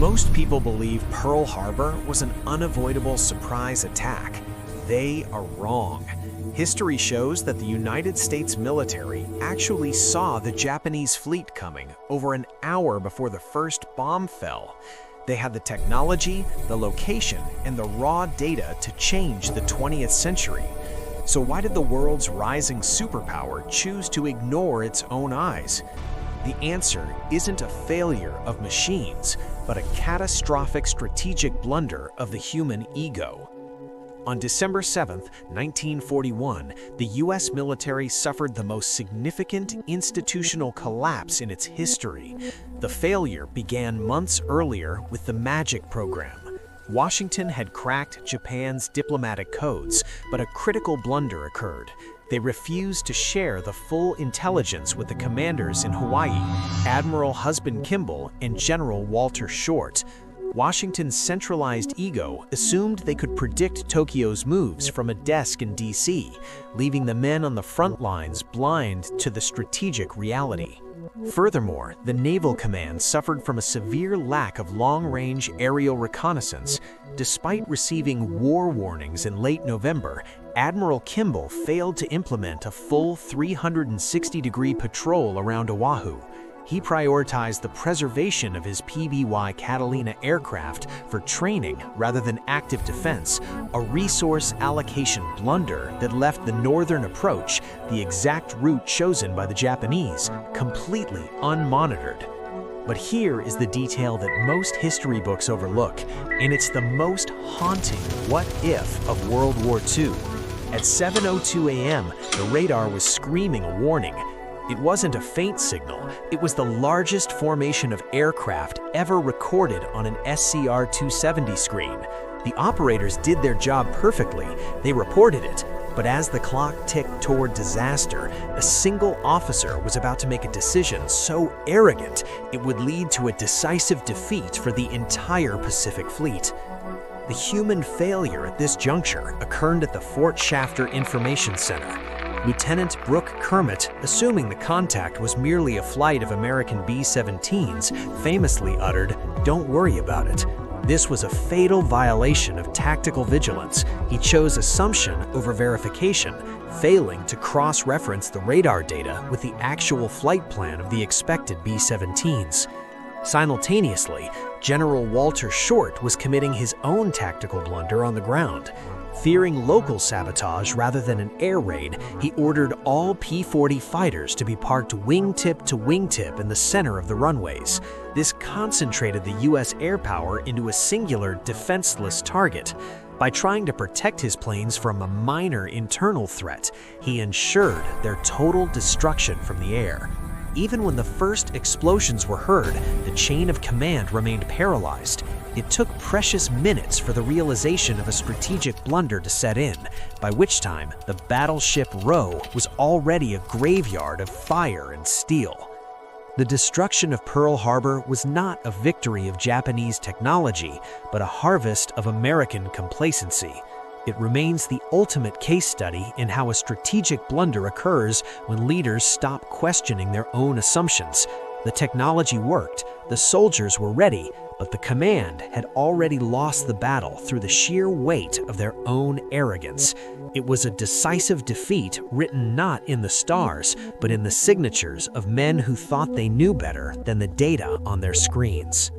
Most people believe Pearl Harbor was an unavoidable surprise attack. They are wrong. History shows that the United States military actually saw the Japanese fleet coming over an hour before the first bomb fell. They had the technology, the location, and the raw data to change the 20th century. So why did the world's rising superpower choose to ignore its own eyes? The answer isn't a failure of machines, but a catastrophic strategic blunder of the human ego. On December 7, 1941, the U.S. military suffered the most significant institutional collapse in its history. The failure began months earlier with the MAGIC program. Washington had cracked Japan's diplomatic codes, but a critical blunder occurred. They refused to share the full intelligence with the commanders in Hawaii, Admiral Husband Kimball and General Walter Short. Washington's centralized ego assumed they could predict Tokyo's moves from a desk in D.C., leaving the men on the front lines blind to the strategic reality. Furthermore, the Naval Command suffered from a severe lack of long-range aerial reconnaissance. Despite receiving war warnings in late November, Admiral Kimball failed to implement a full 360-degree patrol around Oahu. He prioritized the preservation of his PBY Catalina aircraft for training rather than active defense, a resource allocation blunder that left the northern approach, the exact route chosen by the Japanese, completely unmonitored. But here is the detail that most history books overlook, and it's the most haunting what-if of World War II. At 7:02 a.m., the radar was screaming a warning. It wasn't a faint signal, it was the largest formation of aircraft ever recorded on an SCR-270 screen. The operators did their job perfectly, they reported it, but as the clock ticked toward disaster, a single officer was about to make a decision so arrogant it would lead to a decisive defeat for the entire Pacific Fleet. The human failure at this juncture occurred at the Fort Shafter Information Center. Lieutenant Brooke Kermit, assuming the contact was merely a flight of American B-17s, famously uttered, "Don't worry about it." This was a fatal violation of tactical vigilance. He chose assumption over verification, failing to cross-reference the radar data with the actual flight plan of the expected B-17s. Simultaneously, General Walter Short was committing his own tactical blunder on the ground. Fearing local sabotage rather than an air raid, he ordered all P-40 fighters to be parked wingtip to wingtip in the center of the runways. This concentrated the U.S. air power into a singular, defenseless target. By trying to protect his planes from a minor internal threat, he ensured their total destruction from the air. Even when the first explosions were heard, the chain of command remained paralyzed. It took precious minutes for the realization of a strategic blunder to set in, by which time the battleship Roe was already a graveyard of fire and steel. The destruction of Pearl Harbor was not a victory of Japanese technology, but a harvest of American complacency. It remains the ultimate case study in how a strategic blunder occurs when leaders stop questioning their own assumptions. The technology worked, the soldiers were ready, but the command had already lost the battle through the sheer weight of their own arrogance. It was a decisive defeat written not in the stars, but in the signatures of men who thought they knew better than the data on their screens.